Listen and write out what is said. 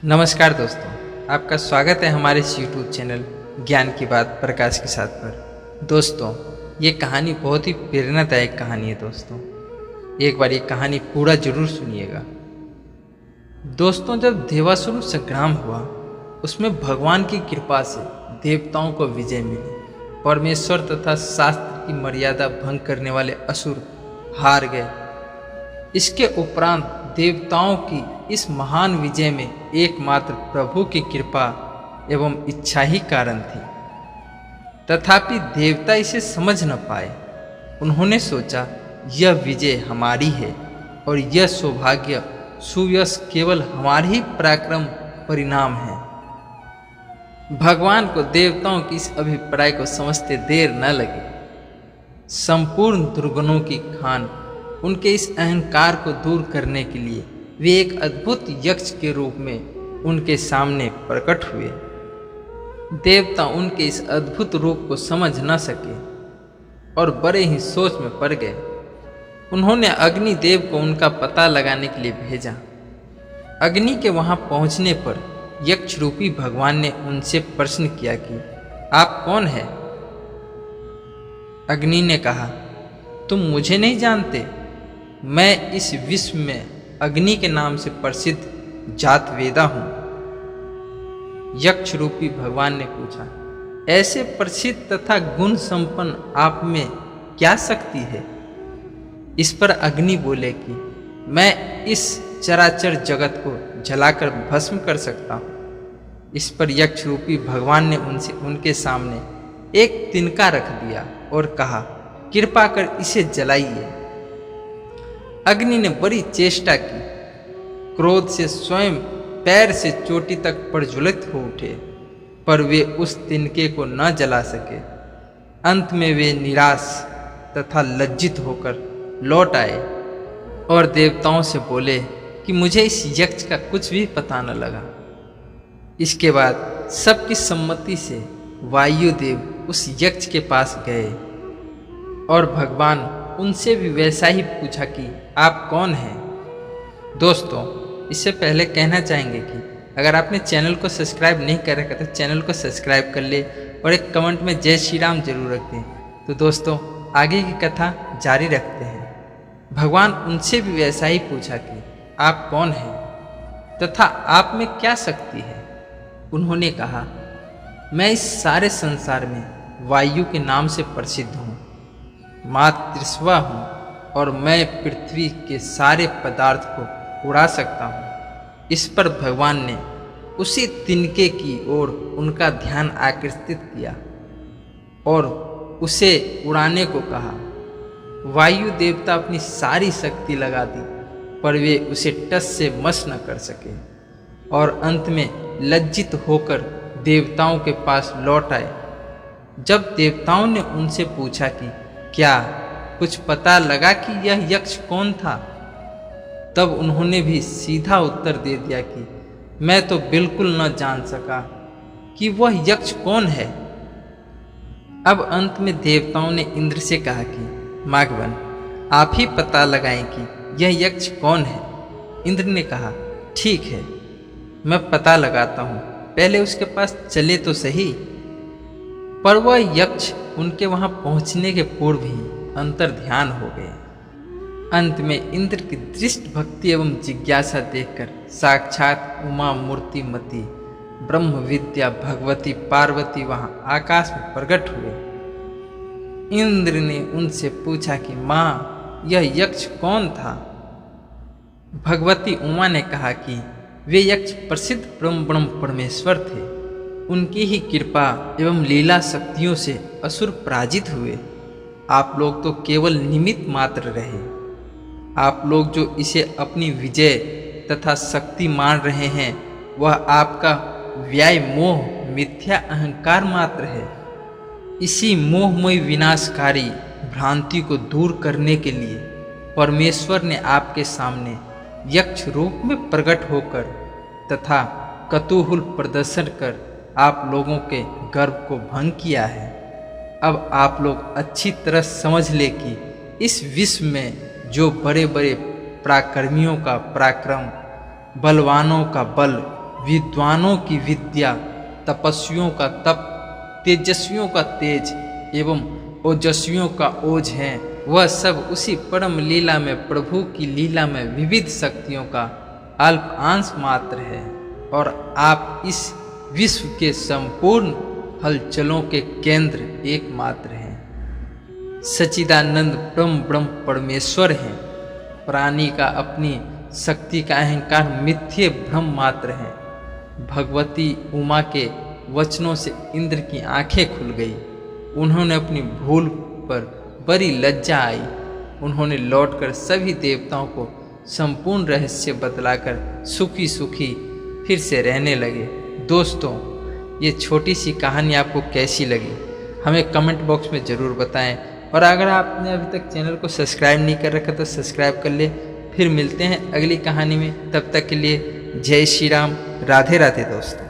नमस्कार दोस्तों, आपका स्वागत है हमारे इस YouTube चैनल ज्ञान की बात प्रकाश के साथ पर। दोस्तों, ये कहानी बहुत ही प्रेरणादायक कहानी है। दोस्तों, एक बार ये कहानी पूरा जरूर सुनिएगा। दोस्तों, जब देवासुर संग्राम हुआ उसमें भगवान की कृपा से देवताओं को विजय मिली। परमेश्वर तथा शास्त्र की मर्यादा भंग करने वाले असुर हार गए। इसके उपरांत देवताओं की इस महान विजय में एकमात्र प्रभु की कृपा एवं इच्छा ही कारण थी। तथापि देवता इसे समझ न पाए। उन्होंने सोचा यह विजय हमारी है और यह सौभाग्य सुयश केवल हमारे ही पराक्रम परिणाम है। भगवान को देवताओं की इस अभिप्राय को समझते देर न लगी। संपूर्ण दुर्गुणों की खान उनके इस अहंकार को दूर करने के लिए वे एक अद्भुत यक्ष के रूप में उनके सामने प्रकट हुए। देवता उनके इस अद्भुत रूप को समझ न सके और बड़े ही सोच में पड़ गए। उन्होंने अग्निदेव को उनका पता लगाने के लिए भेजा। अग्नि के वहां पहुंचने पर यक्ष रूपी भगवान ने उनसे प्रश्न किया कि आप कौन हैं? अग्नि ने कहा, तुम मुझे नहीं जानते। मैं इस विश्व में अग्नि के नाम से प्रसिद्ध जातवेदा हूं। यक्ष रूपी भगवान ने पूछा, ऐसे प्रसिद्ध तथा गुण संपन्न आप में क्या शक्ति है? इस पर अग्नि बोले कि मैं इस चराचर जगत को जलाकर भस्म कर सकता हूं। इस पर यक्ष रूपी भगवान ने उनके सामने एक तिनका रख दिया और कहा, कृपा कर इसे जलाइए। अग्नि ने बड़ी चेष्टा की। क्रोध से स्वयं पैर से चोटी तक प्रज्वलित हो उठे, पर वे उस तिनके को न जला सके। अंत में वे निराश तथा लज्जित होकर लौट आए और देवताओं से बोले कि मुझे इस यक्ष का कुछ भी पता न लगा। इसके बाद सबकी सम्मति से वायुदेव उस यक्ष के पास गए और भगवान उनसे भी वैसा ही पूछा कि आप कौन हैं? दोस्तों, इससे पहले कहना चाहेंगे कि अगर आपने चैनल को सब्सक्राइब नहीं कर रखा तो चैनल को सब्सक्राइब कर ले और एक कमेंट में जय श्री राम जरूर रख दें। तो दोस्तों, आगे की कथा जारी रखते हैं। भगवान उनसे भी वैसा ही पूछा कि आप कौन हैं तथा आप में क्या शक्ति है? उन्होंने कहा, मैं इस सारे संसार में वायु के नाम से प्रसिद्ध हूँ, मातृस्वा हूँ और मैं पृथ्वी के सारे पदार्थ को उड़ा सकता हूँ। इस पर भगवान ने उसी तिनके की ओर उनका ध्यान आकर्षित किया और उसे उड़ाने को कहा। वायु देवता अपनी सारी शक्ति लगा दी, पर वे उसे टस से मस न कर सके और अंत में लज्जित होकर देवताओं के पास लौट आए। जब देवताओं ने उनसे पूछा कि क्या कुछ पता लगा कि यह यक्ष कौन था, तब उन्होंने भी सीधा उत्तर दे दिया कि मैं तो बिल्कुल न जान सका कि वह यक्ष कौन है। अब अंत में देवताओं ने इंद्र से कहा कि मागवन, आप ही पता लगाएं कि यह यक्ष कौन है। इंद्र ने कहा, ठीक है, मैं पता लगाता हूँ, पहले उसके पास चले तो सही। पर वह यक्ष उनके वहां पहुंचने के पूर्व ही अंतर ध्यान हो गए। अंत में इंद्र की दृष्ट भक्ति एवं जिज्ञासा देखकर साक्षात उमा मूर्ति मती ब्रह्म विद्या भगवती पार्वती वहां आकाश में प्रकट हुए। इंद्र ने उनसे पूछा कि माँ, यह यक्ष कौन था? भगवती उमा ने कहा कि वे यक्ष प्रसिद्ध ब्रह्म परमेश्वर थे। उनकी ही कृपा एवं लीला शक्तियों से असुर पराजित हुए। आप लोग तो केवल निमित्त मात्र रहे। आप लोग जो इसे अपनी विजय तथा शक्ति मान रहे हैं, वह आपका व्याय मोह मिथ्या अहंकार मात्र है। इसी मोहमय विनाशकारी भ्रांति को दूर करने के लिए परमेश्वर ने आपके सामने यक्ष रूप में प्रकट होकर तथा कतूहल प्रदर्शन कर आप लोगों के गर्व को भंग किया है। अब आप लोग अच्छी तरह समझ ले कि इस विश्व में जो बड़े बड़े पराक्रमियों का पराक्रम, बलवानों का बल, विद्वानों की विद्या, तपस्वियों का तप, तेजस्वियों का तेज एवं ओजस्वियों का ओज है, वह सब उसी परम लीला में, प्रभु की लीला में विविध शक्तियों का अल्प अंश मात्र है। और आप इस विश्व के संपूर्ण हलचलों के केंद्र एकमात्र हैं। सच्चिदानंद ब्रह्म परमेश्वर हैं। प्राणी का अपनी शक्ति का अहंकार मिथ्ये भ्रम मात्र है। भगवती उमा के वचनों से इंद्र की आंखें खुल गई। उन्होंने अपनी भूल पर बड़ी लज्जा आई। उन्होंने लौटकर सभी देवताओं को संपूर्ण रहस्य बतलाकर सुखी सुखी फिर से रहने लगे। दोस्तों, ये छोटी सी कहानी आपको कैसी लगी हमें कमेंट बॉक्स में ज़रूर बताएं। और अगर आपने अभी तक चैनल को सब्सक्राइब नहीं कर रखा तो सब्सक्राइब कर ले। फिर मिलते हैं अगली कहानी में, तब तक के लिए जय श्री राम, राधे राधे दोस्तों।